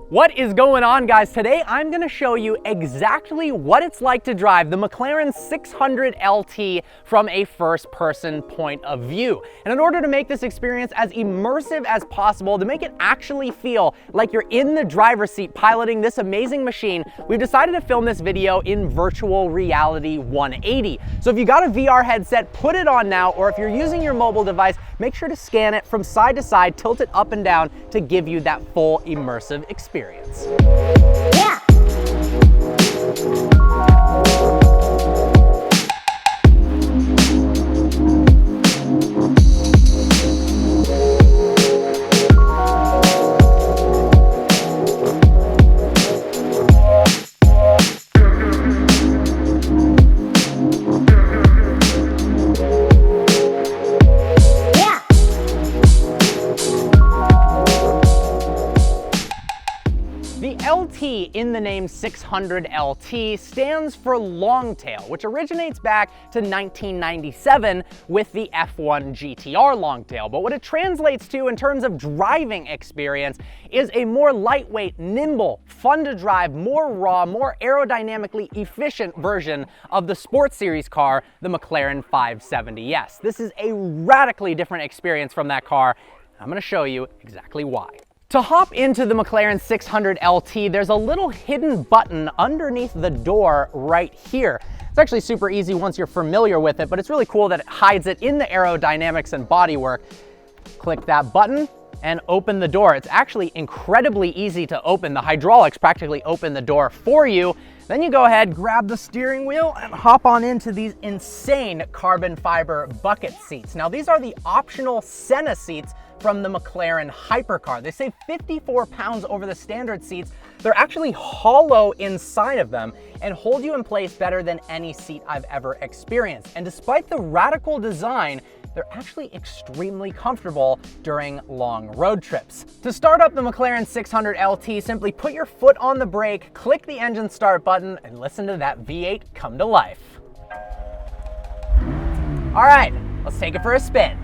What is going on, guys? Today I'm going to show you exactly what it's like to drive the Mclaren 600Lt from a first-person point of view. And in order to make this experience as immersive as possible, to make it actually feel like you're in the driver's seat piloting this amazing machine, we've decided to film this video in virtual reality 180. So if you got a VR headset, put it on now, or if you're using your mobile device, make sure to scan it from side to side, tilt it up and down to give you that full immersive experience. Yeah. The LT in the name 600Lt stands for long tail, which originates back to 1997 with the F1 GTR long tail. But what it translates to in terms of driving experience is a more lightweight, nimble, fun to drive, more raw, more aerodynamically efficient version of the sports series car, the Mclaren 570S. This is a radically different experience from that car. I'm going to show you exactly why. To hop into the Mclaren 600Lt, there's a little hidden button underneath the door right here. It's actually super easy once you're familiar with it, but it's really cool that it hides it in the aerodynamics and bodywork. Click that button and open the door. It's actually incredibly easy to open. The hydraulics practically open the door for you. Then you go ahead, grab the steering wheel and hop on into these insane carbon fiber bucket seats. Now these are the optional Senna seats from the McLaren hypercar. They save 54 pounds over the standard seats. They're actually hollow inside of them and hold you in place better than any seat I've ever experienced. And despite the radical design, they're actually extremely comfortable during long road trips. To start up the Mclaren 600Lt, simply put your foot on the brake, click the engine start button, and listen to that V8 come to life. All right, let's take it for a spin.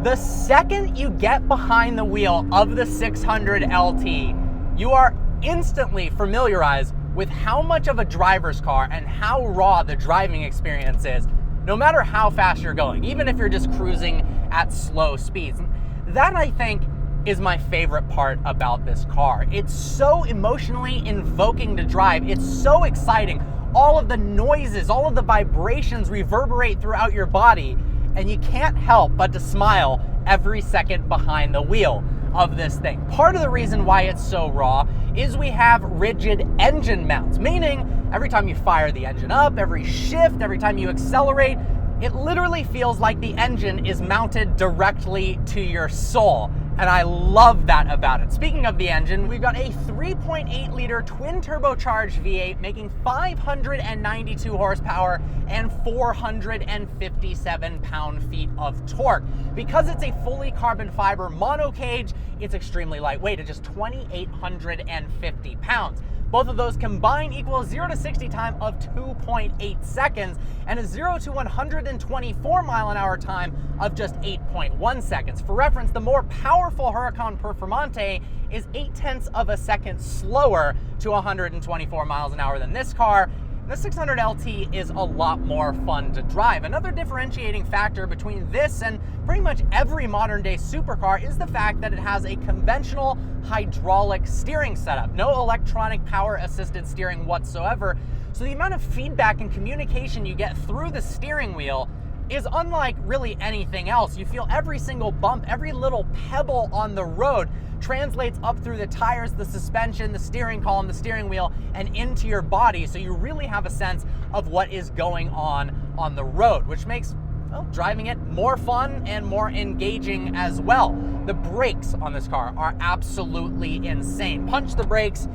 The second you get behind the wheel of the 600Lt, you are instantly familiarized with how much of a driver's car and how raw the driving experience is, no matter how fast you're going, even if you're just cruising at slow speeds. That, I think, is my favorite part about this car. It's so emotionally invoking to drive. It's so exciting. All of the noises, all of the vibrations reverberate throughout your body, and you can't help but to smile every second behind the wheel of this thing. Part of the reason why it's so raw is we have rigid engine mounts, meaning every time you fire the engine up, every shift, every time you accelerate, it literally feels like the engine is mounted directly to your soul. And I love that about it. Speaking of the engine, we've got a 3.8 liter twin turbocharged V8 making 592 horsepower and 457 pound-feet of torque. Because it's a fully carbon fiber monocage, it's extremely lightweight at just 2,850 pounds. Both of those combined equal 0 to 60 time of 2.8 seconds and a 0 to 124 mile an hour time of just 8.1 seconds. For reference, the more powerful Huracan Performante is 0.8 of a second slower to 124 miles an hour than this car. The 600Lt is a lot more fun to drive. Another differentiating factor between this and pretty much every modern day supercar is the fact that it has a conventional hydraulic steering setup. No electronic power assisted steering whatsoever. So the amount of feedback and communication you get through the steering wheel is unlike really anything else. You feel every single bump, every little pebble on the road translates up through the tires, the suspension, the steering column, the steering wheel, and into your body. So you really have a sense of what is going on the road, which makes, well, driving it more fun and more engaging as well. The brakes on this car are absolutely insane. Punch the brakes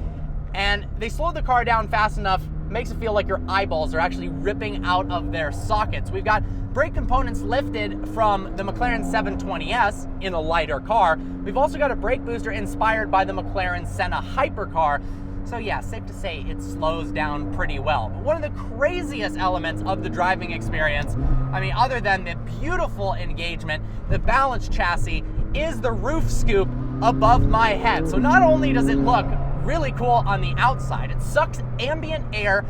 and they slow the car down fast enough, makes it feel like your eyeballs are actually ripping out of their sockets. We've got brake components lifted from the Mclaren 720S in a lighter car. We've also got a brake booster inspired by the McLaren Senna hypercar. So yeah, safe to say it slows down pretty well. But one of the craziest elements of the driving experience, I mean, other than the beautiful engagement, the balanced chassis, is the roof scoop above my head. So not only does it look really cool on the outside, it sucks ambient air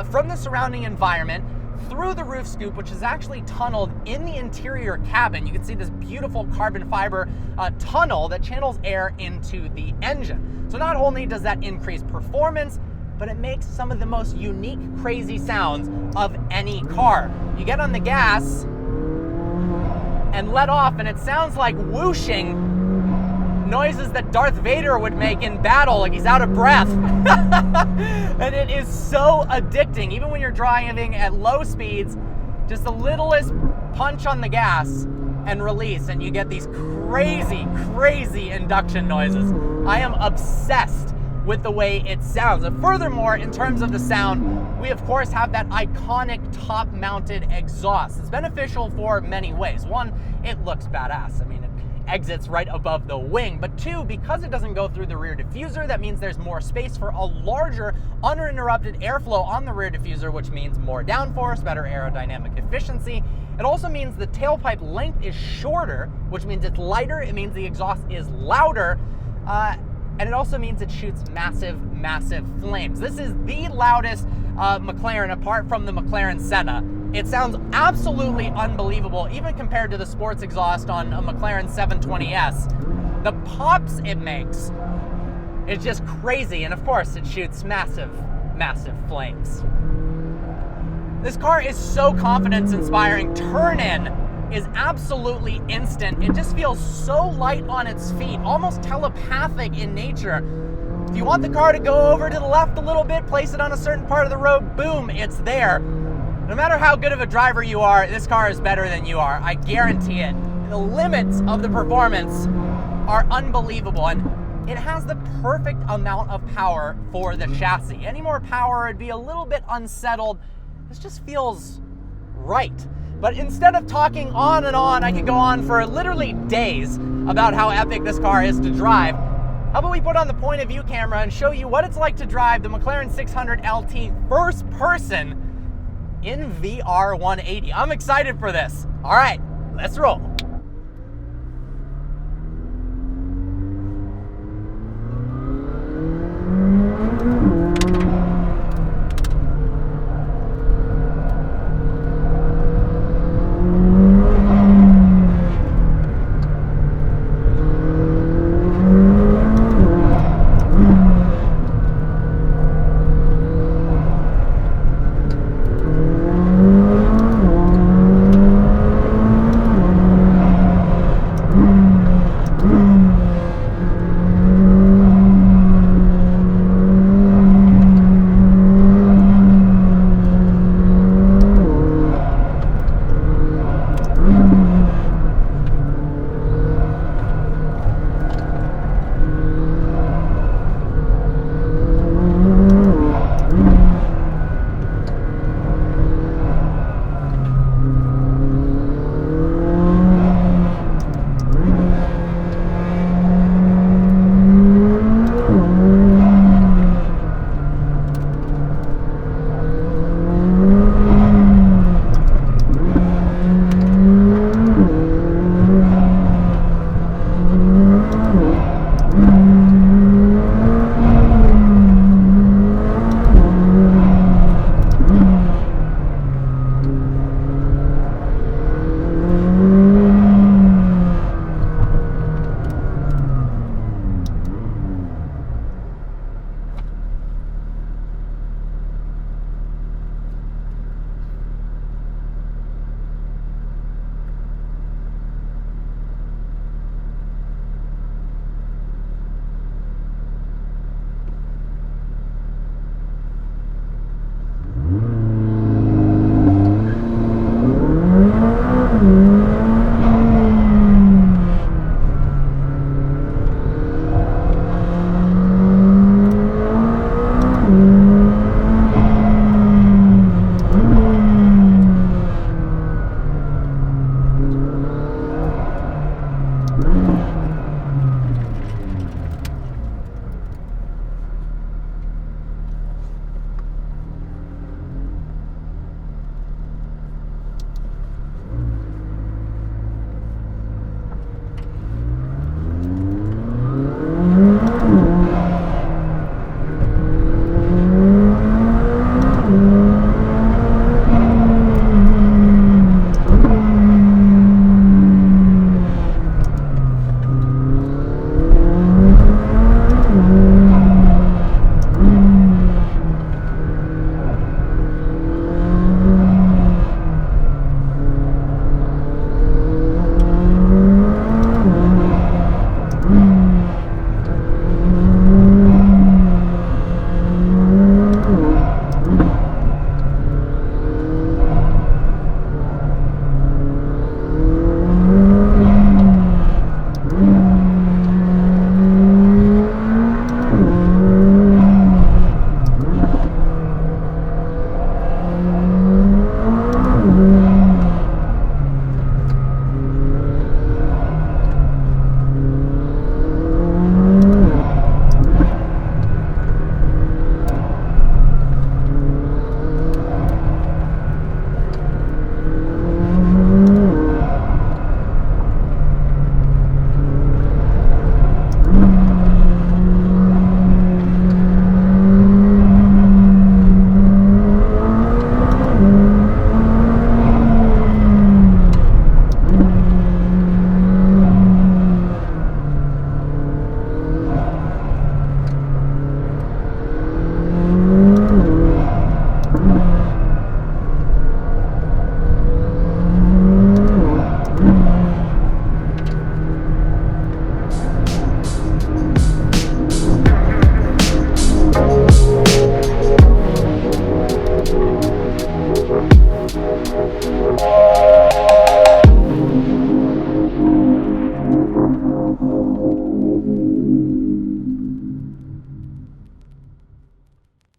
from the surrounding environment through the roof scoop, which is actually tunneled in the interior cabin. You can see this beautiful carbon fiber tunnel that channels air into the engine. So not only does that increase performance, but it makes some of the most unique, crazy sounds of any car. You get on the gas and let off, and it sounds like whooshing noises that Darth Vader would make in battle, like he's out of breath. And it is so addicting. Even when you're driving at low speeds, just the littlest punch on the gas and release, and you get these crazy, crazy induction noises. I am obsessed with the way it sounds. And furthermore, in terms of the sound, we of course have that iconic top-mounted exhaust. It's beneficial for many ways. One, it looks badass. I mean, it exits right above the wing. But two, because it doesn't go through the rear diffuser, that means there's more space for a larger uninterrupted airflow on the rear diffuser, which means more downforce, better aerodynamic efficiency. It also means the tailpipe length is shorter, which means it's lighter. It means the exhaust is louder. And it also means it shoots massive, massive flames. This is the loudest McLaren apart from the McLaren Senna. It sounds absolutely unbelievable, even compared to the sports exhaust on a McLaren 720S. The pops it makes is just crazy, and of course it shoots massive, massive flames. This car is so confidence-inspiring. Turn-in is absolutely instant. It just feels so light on its feet, almost telepathic in nature. If you want the car to go over to the left a little bit, place it on a certain part of the road, boom, it's there. No matter how good of a driver you are, this car is better than you are. I guarantee it. The limits of the performance are unbelievable, and it has the perfect amount of power for the chassis. Any more power, it'd be a little bit unsettled. This just feels right. But instead of talking on and on, I could go on for literally days about how epic this car is to drive. How about we put on the point of view camera and show you what it's like to drive the Mclaren 600Lt first person in VR 180. I'm excited for this. All right, let's roll.